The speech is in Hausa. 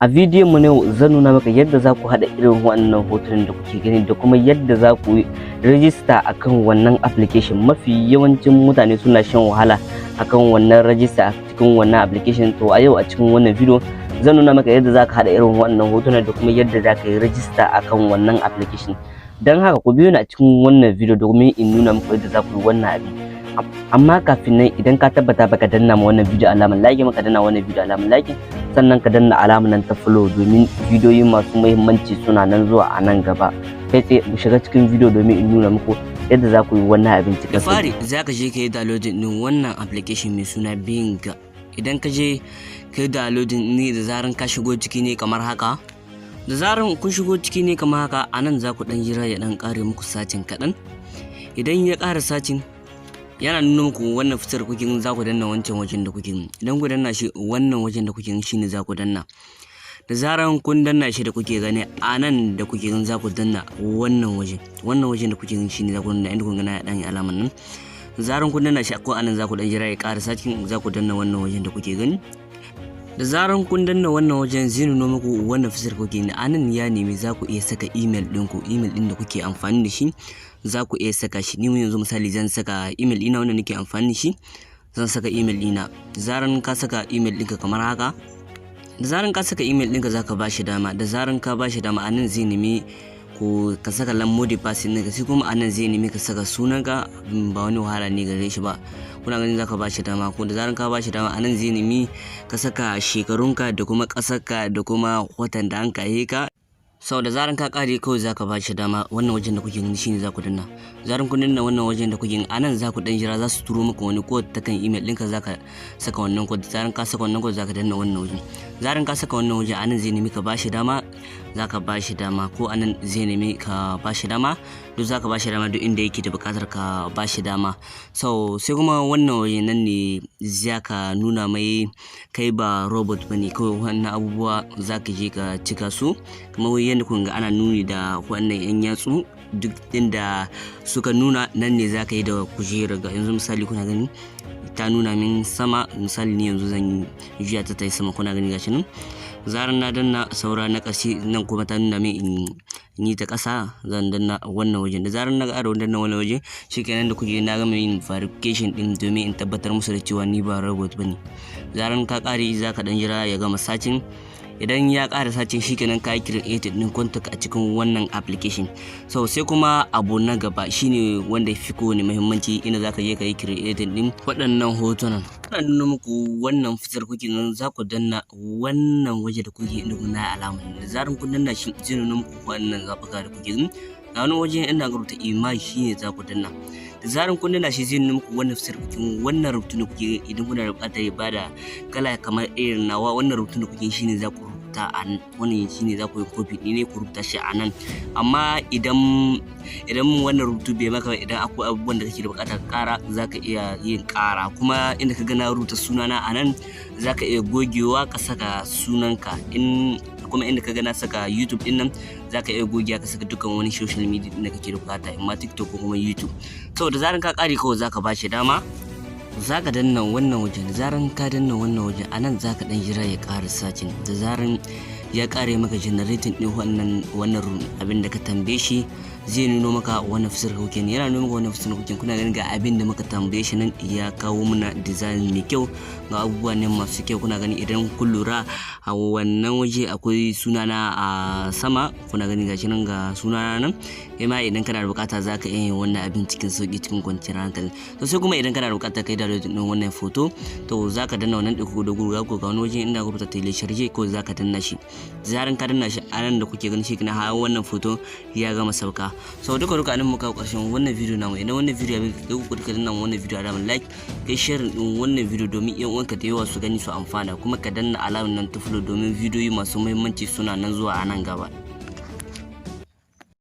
A bidiyon mu na yau zan nuna maka yadda za ku haɗa irin wannan hotunan da kuke gani da kuma yadda za ku rijista akan wannan application. Mafi yawancin mutane suna shan wahala akan wannan rajista a cikin wannan application. To a yau a cikin wannan bidiyo zan nuna maka yadda za ka haɗa irin wannan hotunan da kuma yadda za ka yi rajista akan wannan application. Don haka ku biyo ni a cikin wannan bidiyo domin in nuna muku yadda za ku yi wannan abin. Amma kafin nan idan ka tabbata baka danna ma wannan bidiyo alamar like, maka danna wannan bidiyo alamar like, sannan ka danna alamar nan ta follow domin bidiyoyi masu muhimmanci suna nan zuwa a nan gaba. Kai tsaye mu shiga cikin bidiyo domin in nuna muku yadda za ku yi wannan abin cikin sauki. Da fari za ka je ka yi downloading din wannan application mai suna Bing. Idan ka je ka yi downloading ne da zaran ka shigo ciki ne kamar haka. Da zaran kun shigo ciki ne kamar haka, anan za ku dan jira ya dan kare muku sacin kaɗan. Idan ya ƙara sacin yana nuna muku wannan fitar kuke za ku danna wancan wajen da kuke. Idan ku danna shi wannan wajen da kuke shine za ku danna. Da zaran kun danna shi da kuke gani anan da kuke za ku danna wannan wajen da kuke shine za ku danna, inda kun gana ya dan alaman nan. Da zaran kun danna shi ko anan za ku dan jira ya ƙara sacin, za ku danna wannan wajen da kuke gani. Da zaran kun danna wannan wajen zai nuna muku wannan fitar kuke ne. Anan ya nemi za ku iya saka email ɗinku, email ɗin da kuke amfani da shi za ku iya saka shi. Ni yanzu misali zan saka email ɗina wanda nake amfani da shi, zan saka email ɗina. Da zaran ka saka email ɗinka kamar haka, da zaran ka saka email ɗinka za ka ba shi dama. Da zaran ka ba shi dama anan zai nemi ko ka saka lamodi passing ɗinka, sai kuma anan zai nemi ka saka sunanka. Ba wani wahala ne gare shi ba, kuna ganin za ka ba shi dama. Ko da zaran ka ba shi dama anan zai nemi ka saka shekarunka da kuma ƙasarka da kuma watan da an kaye ka. Sau da zaran ka kare kawai za ka ba shi dama. Wannan wajen da kuke gani shine za ku danna. Zaran kun danna wannan wajen da kuke anan za ku dan jira, za su turo maka wani code ta kan email ɗinka, za ka saka wannan code. Zaran ka saka wannan code za ka danna wannan wajen. Zaran ka saka wannan wajen anan zai nemi ka ba shi dama, za ka ba shi dama. Ko anan zai nemi ka ba shi dama, duk za ka ba shi dama duk inda yake da buƙatar ka ba shi dama. So sai kuma wannan wajen nan ne za ka nuna mai kai ba robot bane, kawai wannan abubuwa za ka je ka cika su kamar yadda kun ga ana nuni da wannan yan yatsu. Duk inda suka nuna nan ne za ka yi da kujerar. Ga yanzu misali kuna gani ta nuna min sama, misali ne yanzu zan juya ta yi sama, kuna gani gashi nan. Zaran na danna saura na ƙarshe nan kuma ta nuna min in yi ta ƙasa, zan danna wannan wajen. Da zaran na ƙara danna wannan waje shikenan da kuke na gama yin verification din domin in tabbatar musu da cewa ni ba robot bane. Zaran ka ƙare za ka dan jira ya gama sacin. Idan ya ƙara sacin shikenan ka yi create din contact a cikin wannan application. So sai kuma abu na gaba shine wanda ya fi kowane muhimmanci, inda za ka je ka yi create din waɗannan hotunan. Ana nuna muku wannan fitar kuke nan, za ku danna wannan waje da kuke inda kuna alama. Da zaran kun danna shi zai nuna muku wannan zaɓuka da kuke gani. Na wani waje ina ga rubuta image shine za ku danna. Da zaran kun danna shi zai nuna muku wannan fitar kuke, wannan rubutun da kuke idan kuna da buƙatar ya bada kala kamar irin nawa, wannan rubutun da kuke shine za ku rubuta a nan. Wannan shine za ku yi copy ne ku rubuta shi a nan. Amma idan wannan rubutu bai maka, idan akwai abubuwan da kake da buƙatar ƙara za ka iya yin ƙara. Kuma inda ka ga na rubuta sunana a nan za ka iya gogewa ka saka sunanka. Kuma inda ka ga na saka YouTube din nan za ka iya gogewa ka saka dukkan wani social media da kake da buƙata, imma TikTok ko kuma YouTube. Saboda zaran ka ƙare kawai za ka ba shi dama, za ka danna wannan wajen. Da zaran ka danna wannan wajen anan za ka dan jira ya ƙara sacin. Da zaran ya ƙare maka generating din wannan abin da ka tambaye shi, zai nuno maka wannan fisar kuken. Yana nuna maka wannan fisar kuken, kuna ganin ga abin da muka tambaye shi nan ya kawo mana design mai kyau, ga abubuwa ne masu kyau. Kuna gani idan kun lura a wannan waje akwai sunana a sama, kuna gani gashi nan ga sunana nan. Kai idan kana da bukata za ka iya yin wannan abin cikin sauki, cikin kwanciyar hankali. To sai kuma idan kana da bukata kai da wannan foto, to za ka danna wannan ɗauko da gurga ko ga wani waje inda ka rubuta telecharge, ko za ka danna shi. Zaran ka danna shi anan da kuke gani shi kana hawa wannan foto ya gama sauka. So duka anan muka karshen wannan video namu. Idan wannan video ya bi ku duka danna wannan video da like, kai share din wannan video domin yan uwanka da yawa su gani su amfana, kuma ka danna alamar nan ta follow domin bidiyoyi masu muhimmanci suna nan zuwa a nan gaba.